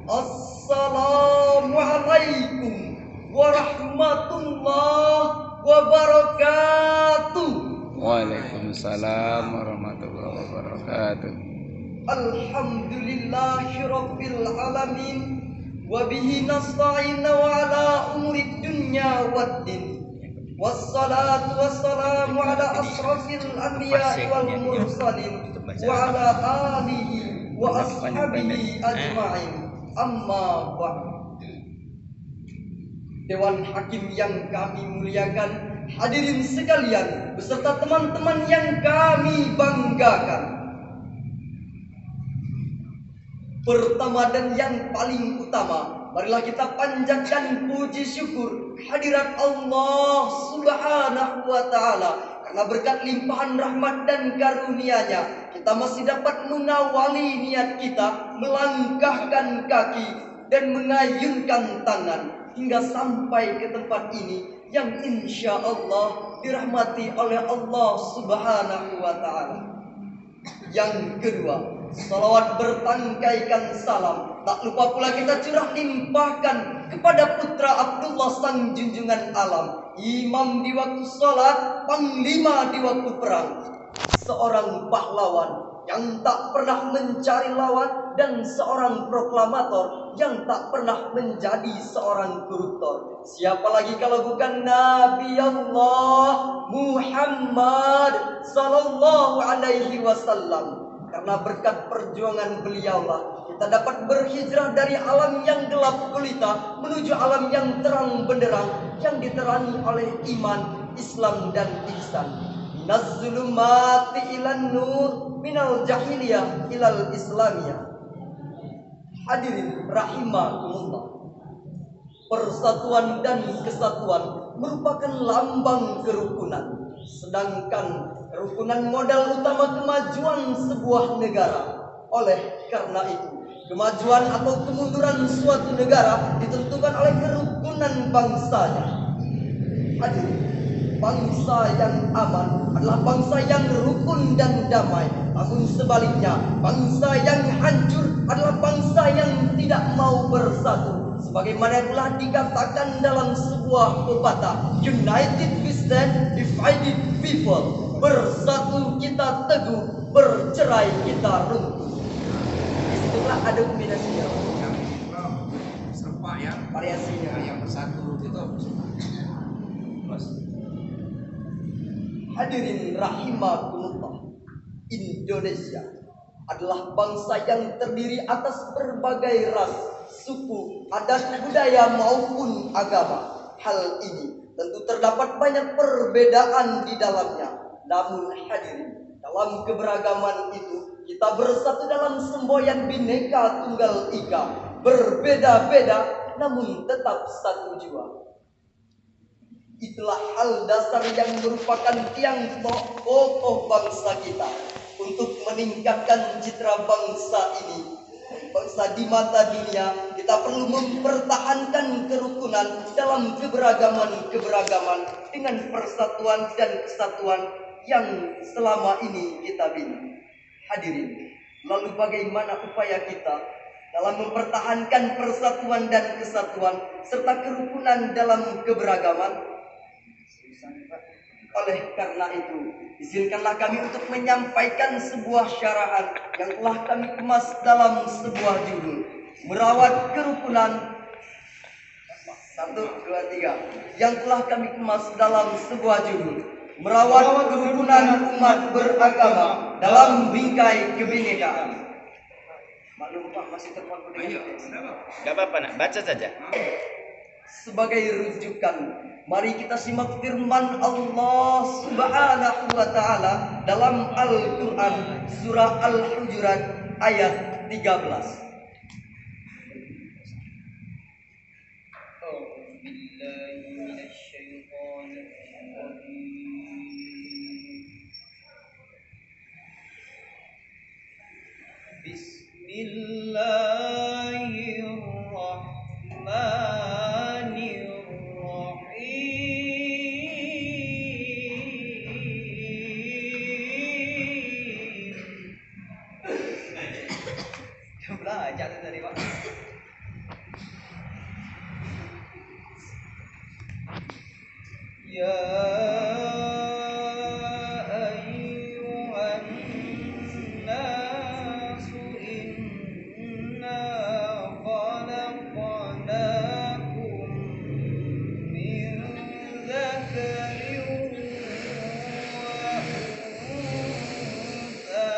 Assalamualaikum warahmatullahi wabarakatuh. Waalaikumsalam warahmatullahi wabarakatuh. Alhamdulillahirabbil alamin wa bihi nasta'in wa ala umurid dunya waddin. Wassalatu wassalamu ala asrafil anbiya'i wal mursalin wa ala alihi wa ashabihi ajma'in. Amma ba'd. Dewan Hakim yang kami muliakan, hadirin sekalian beserta teman-teman yang kami banggakan. Pertama dan yang paling utama, marilah kita panjatkan puji syukur hadirat Allah Subhanahu wa taala, karena berkat limpahan rahmat dan karunia-Nya kita masih dapat mengawali niat kita, melangkahkan kaki dan mengayunkan tangan hingga sampai ke tempat ini yang insya Allah dirahmati oleh Allah Subhanahu wa taala. Yang kedua, salawat bertangkaikan salam tak lupa pula kita curah limpahkan kepada putra Abdullah sang junjungan alam, imam di waktu salat, panglima di waktu perang, seorang pahlawan yang tak pernah mencari lawan dan seorang proklamator yang tak pernah menjadi seorang koruptor. Siapa lagi kalau bukan Nabi Allah Muhammad sallallahu alaihi wasallam. Karena berkat perjuangan beliaulah kita dapat berhijrah dari alam yang gelap gulita menuju alam yang terang benderang, yang diterangi oleh iman, Islam dan ihsan. Minaz zulumati ilan nur, minal jahiliyah ilal islamiyah. Hadirin rahimakumullah. Persatuan dan kesatuan merupakan lambang kerukunan. Sedangkan kerukunan modal utama kemajuan sebuah negara. Oleh karena itu, kemajuan atau kemunduran suatu negara ditentukan oleh kerukunan bangsanya. Hadirin, bangsa yang aman adalah bangsa yang rukun dan damai. Namun sebaliknya, bangsa yang hancur adalah bangsa yang tidak mau bersatu. Sebagaimana telah dikatakan dalam sebuah pepatah, United we stand, divided people. Bersatu kita teguh, bercerai kita runtuh. Disitulah ada kombinasinya. Yang serpa ya, Variasinya. yang bersatu itu. Terus. Hadirin rahimakumullah. Indonesia adalah bangsa yang terdiri atas berbagai ras, suku, adat, budaya maupun agama. Hal ini tentu terdapat banyak perbedaan di dalamnya. Namun hadirin, dalam keberagaman itu kita bersatu dalam semboyan Bhinneka Tunggal Ika. Berbeda-beda namun tetap satu jiwa. Itulah hal dasar yang merupakan tiang kokoh bangsa kita untuk meningkatkan citra bangsa ini. Bangsa di mata dunia, kita perlu mempertahankan kerukunan dalam keberagaman dengan persatuan dan kesatuan yang selama ini kita bina. Hadirin, lalu bagaimana upaya kita dalam mempertahankan persatuan dan kesatuan serta kerukunan dalam keberagaman? Oleh karena itu, izinkanlah kami untuk menyampaikan sebuah syarahan yang telah kami kemas dalam sebuah judul, merawat kerukunan 1, 2, 3, yang telah kami kemas dalam sebuah judul, merawat kerukunan umat beragama dalam bingkai kebinekaan. Maklum Pak, masih terpaku dengan teks. Gak apa-apa nak, baca saja. Sebagai rujukan, mari kita simak firman Allah Subhanahu wa taala dalam Al-Qur'an surah Al-Hujurat ayat 13. baca tadi Pak. Ya ayyuhan nasu inna khalaqnakum min dzakarin wa untha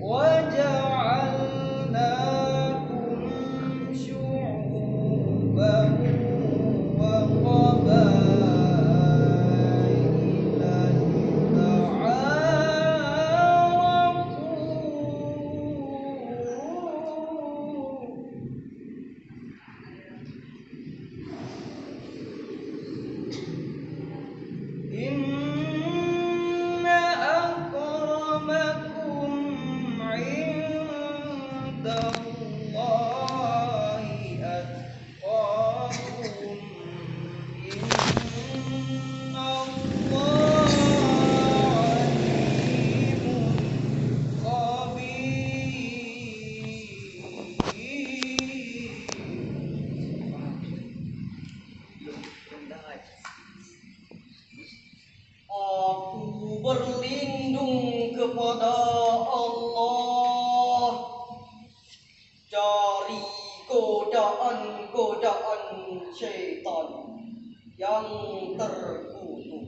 وجعلناكم شعوبا وقبائل لتعارفوا إن أكرمكم عند الله أتقاكم إن الله عليم خبير. Aku berlindung kepada Allah dari godaan-godaan syaitan yang terkutuk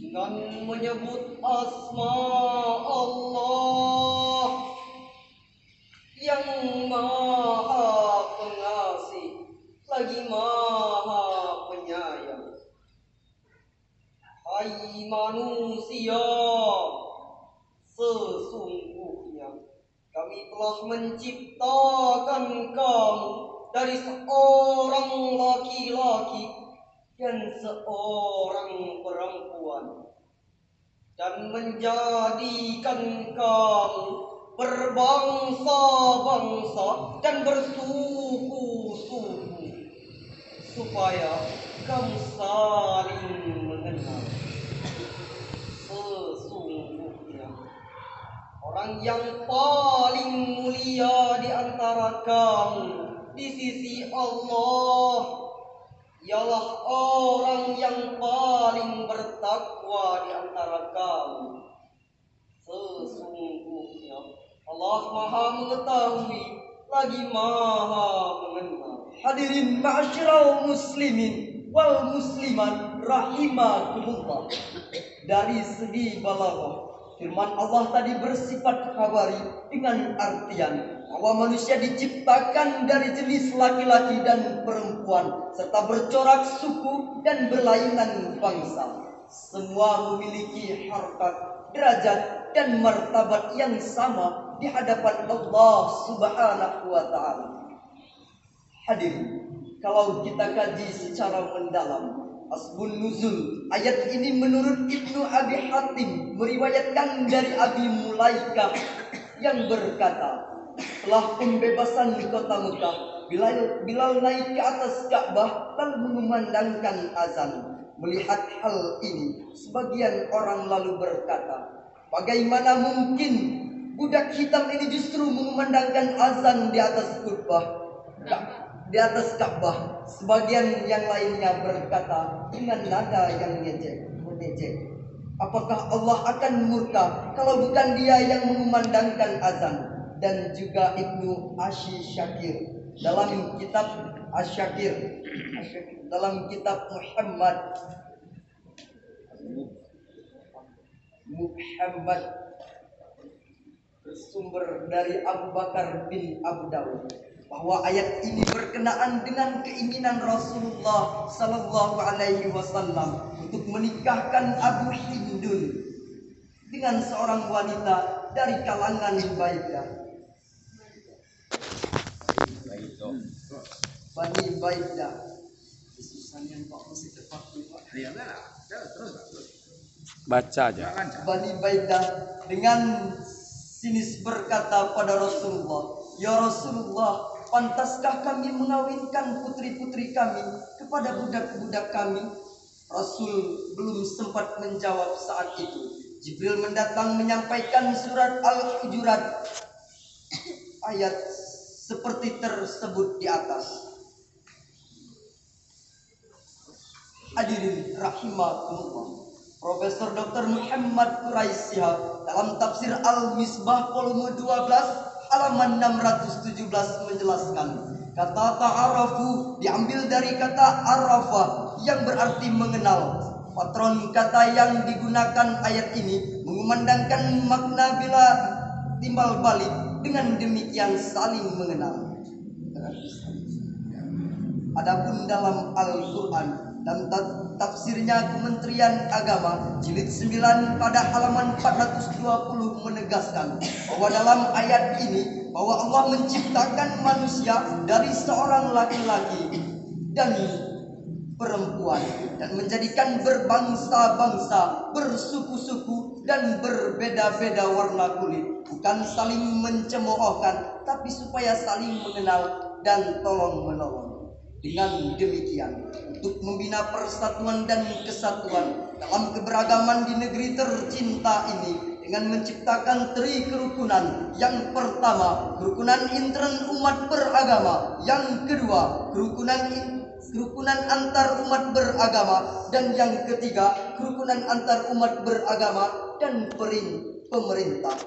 dengan menyebut asma Allah yang maha pengasih lagi maha penyayang. Hai manusia, sesungguhnya kami telah menciptakan kamu dari seorang laki-laki dan seorang perempuan dan menjadikan kamu berbangsa-bangsa dan bersuku-suku supaya kamu saling mengenal. Sesungguhnya orang yang paling mulia di antara kamu di sisi Allah ialah orang yang paling bertakwa di antara kamu. Sesungguhnya Allah Maha mengetahui lagi Maha mengenal. Hadirin ma'asyiral muslimin wal muslimat rahimakumullah. Dari segi balaghah, firman Allah tadi bersifat khabari dengan artian bahwa manusia diciptakan dari jenis laki-laki dan perempuan serta bercorak suku dan berlainan bangsa. Semua memiliki harkat, derajat dan martabat yang sama di hadapan Allah Subhanahu wa taala. Hadirin, kalau kita kaji secara mendalam asbun nuzul ayat ini menurut Ibnu Abi Hatim meriwayatkan dari Abi Mulaikah yang berkata, setelah pembebasan kota Mekah, Bilal naik ke atas Ka'bah lalu mengumandangkan azan. Melihat hal ini, sebagian orang lalu berkata, bagaimana mungkin budak hitam ini justru mengumandangkan azan di atas di atas Ka'bah. Sebagian yang lainnya berkata dengan nada yang mengejek. Apakah Allah akan murka kalau bukan dia yang mengumandangkan azan? Dan juga Ibnu Asy-Syakir dalam kitab Asy-Syakir dalam kitab Muhammad bersumber dari Abu Bakar bin Abu Dawud bahwa ayat ini berkenaan dengan keinginan Rasulullah sallallahu alaihi wasallam untuk menikahkan Abu Hindun dengan seorang wanita dari kalangan Bani Baidah. Baca aja. Bani Baidah dengan sinis berkata pada Rasulullah, ya Rasulullah, pantaskah kami mengawinkan putri-putri kami kepada budak-budak kami? Rasul belum sempat menjawab saat itu. Jibril mendatang menyampaikan surat Al-Hujurat ayat seperti tersebut di atas. Hadirin rahimakumullah. Profesor Dr. Muhammad Quraisy Shihab dalam tafsir Al-Misbah volume 12 halaman 617 menjelaskan, kata ta'arafu diambil dari kata arafa yang berarti mengenal. Patron kata yang digunakan ayat ini mengumandangkan makna bila timbal balik, dengan demikian saling mengenal. Adapun dalam Al-Quran dan tafsirnya Kementerian Agama jilid 9 pada halaman 420 menegaskan bahwa dalam ayat ini bahwa Allah menciptakan manusia dari seorang laki-laki dan perempuan dan menjadikan berbangsa-bangsa, bersuku-suku dan berbeda-beda warna kulit, bukan saling mencemoohkan tapi supaya saling mengenal dan tolong-menolong. Dengan demikian, untuk membina persatuan dan kesatuan dalam keberagaman di negeri tercinta ini dengan menciptakan tri kerukunan. Yang pertama, kerukunan intern umat beragama. Yang kedua, kerukunan antar umat beragama. Dan yang ketiga, kerukunan antar umat beragama dan pemerintah.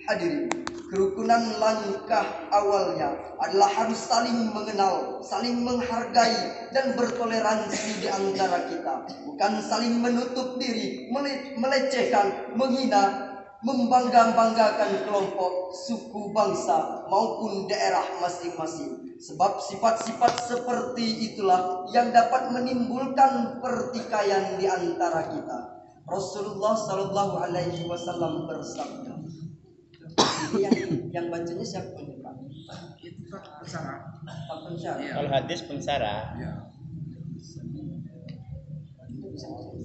Hadirin, kerukunan langkah awalnya adalah harus saling mengenal, saling menghargai dan bertoleransi di antara kita, bukan saling menutup diri, melecehkan, menghina, membangga-banggakan kelompok, suku, bangsa maupun daerah masing-masing. Sebab sifat-sifat seperti itulah yang dapat menimbulkan pertikaian di antara kita. Rasulullah Shallallahu Alaihi Wasallam bersabda. Yang bacanya siapa nih Pak? Itu Pak Pensara. Pak Pensara. Ya. Kalau hadis Pensara. Ya. Itu bisa masuk.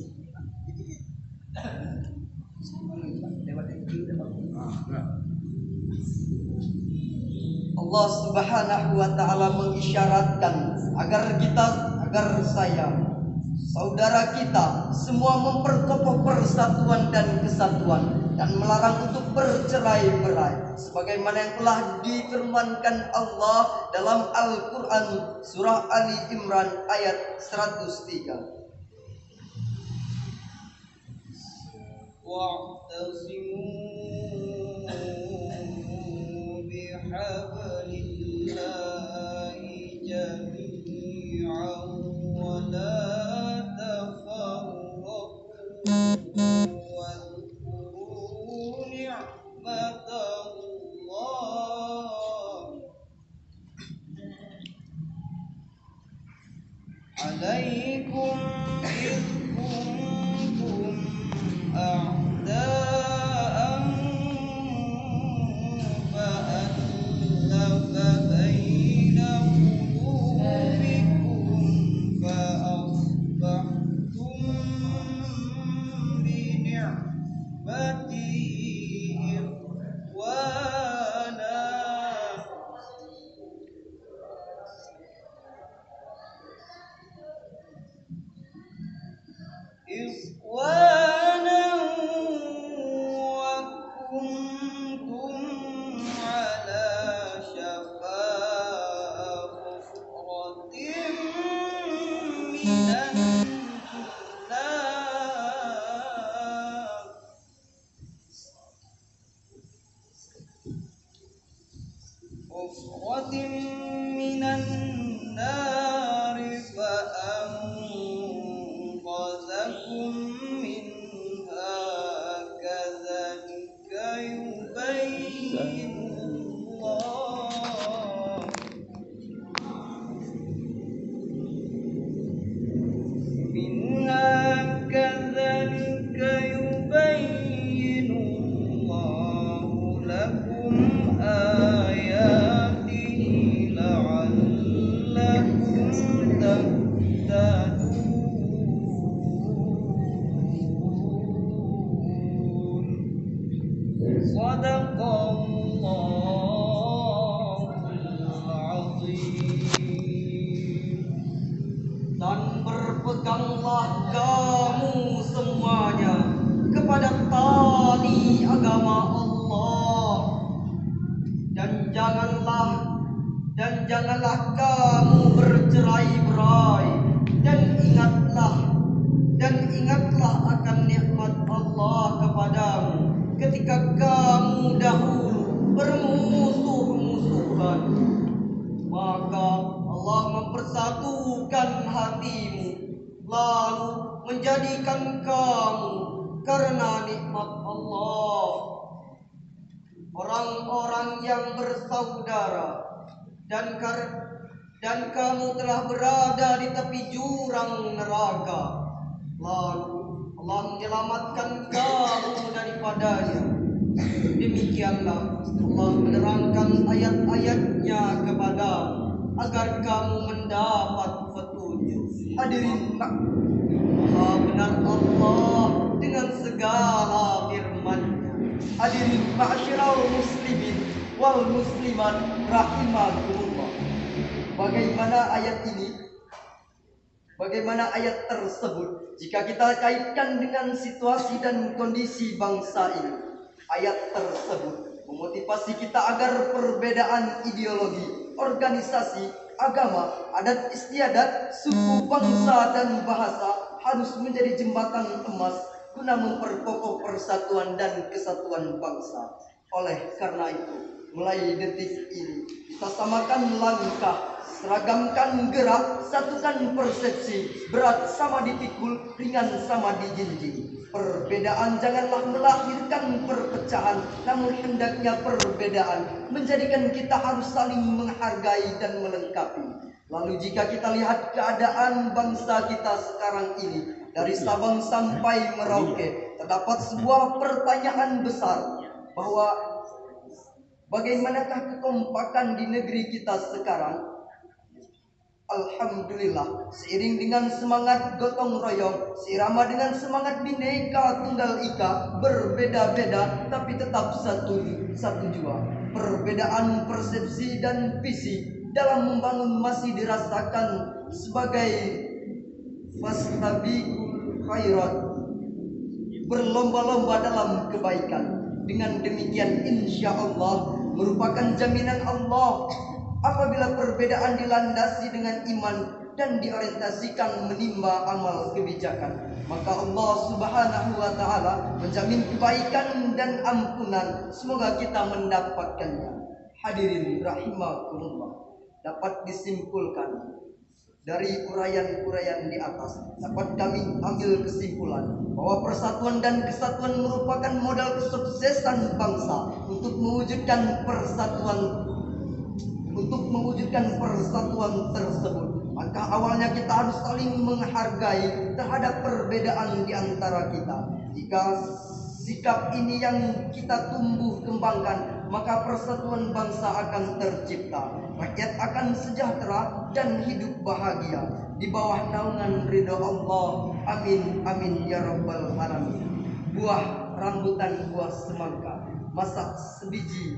Lewat MQ udah Pak. Enggak. Allah Subhanahu wa taala mengisyaratkan agar saya, saudara kita semua memperkokoh persatuan dan kesatuan dan melarang untuk bercerai-berai sebagaimana yang telah difirmankan Allah dalam Al-Qur'an surah Ali Imran ayat 103. Wa'tasimu bihablillahi jami'an wa la tafarraqu wadhkuru ni'matallah alaikum idh kuntum a'da'an fa'allafa baina qulubikum fa'asbahtum bi ni'matihi ikhwana. إخوانا وكنتم على شفا حفرة من النار فأنقذكم منها كذلك يبين الله لكم آياته لعلكم تهتدون. صدق الله العظيم. Dan berpeganglah kamu semuanya kepada tali agama Allah, dan janganlah kamu bercerai-berai, dan ingatlah akan nikmat Allah kepadamu ketika kamu dahulu bermusuh-musuhan. Maka Allah mempersatukan hatimu, lalu menjadikan kamu karena nikmat Allah orang-orang yang bersaudara, dan kamu telah berada di tepi jurang neraka. Lalu Allah menyelamatkan kamu daripadanya. Demikianlah Allah menerangkan ayat-ayatnya kepadamu agar kamu mendapat petunjuk. Hadirin, Maha benar Allah dengan segala firman-Nya. Hadirin ma'asyiral muslimin wal muslimat rahimakumullah. Bagaimana ayat tersebut jika kita kaitkan dengan situasi dan kondisi bangsa ini? Ayat tersebut memotivasi kita agar perbedaan ideologi, organisasi, agama, adat istiadat, suku, bangsa, dan bahasa harus menjadi jembatan emas guna memperkokoh persatuan dan kesatuan bangsa. Oleh karena itu, mulai detik ini kita samakan langkah, seragamkan gerak, satukan persepsi, berat sama dipikul, ringan sama dijinjing. Perbedaan janganlah melahirkan perpecahan, namun hendaknya perbedaan menjadikan kita harus saling menghargai dan melengkapi. Lalu jika kita lihat keadaan bangsa kita sekarang ini, dari Sabang sampai Merauke, terdapat sebuah pertanyaan besar, bahwa bagaimanakah kekompakan di negeri kita sekarang? Alhamdulillah, seiring dengan semangat gotong royong, seirama dengan semangat Bhinneka Tunggal Ika, berbeda-beda tapi tetap satu jua. Perbedaan persepsi dan visi dalam membangun masih dirasakan sebagai fastabiqul khairat, berlomba-lomba dalam kebaikan. Dengan demikian insya Allah merupakan jaminan Allah apabila perbedaan dilandasi dengan iman dan diorientasikan menimba amal kebijakan, maka Allah Subhanahu wa Ta'ala menjamin kebaikan dan ampunan. Semoga kita mendapatkannya. Hadirin rahimakumullah, dapat disimpulkan dari uraian-uraian di atas, dapat kami ambil kesimpulan bahwa persatuan dan kesatuan merupakan modal kesuksesan bangsa. Untuk mewujudkan persatuan tersebut, maka awalnya kita harus saling menghargai terhadap perbedaan di antara kita. Jika sikap ini yang kita tumbuh kembangkan, maka persatuan bangsa akan tercipta, rakyat akan sejahtera dan hidup bahagia di bawah naungan ridho Allah. Amin amin ya rabbal alamin. Buah rambutan, buah semangka, masak sebiji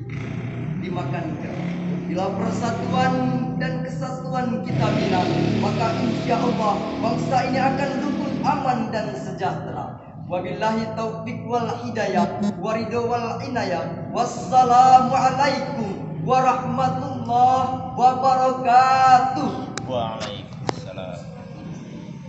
dimakan keras. Bila persatuan dan kesatuan kita bina, maka insya Allah bangsa ini akan rukun, aman dan sejahtera. Wabillahi taufiq wal hidayah, waridho wal inayah. Wassalamualaikum warahmatullahi wabarakatuh. Waalaikumsalam.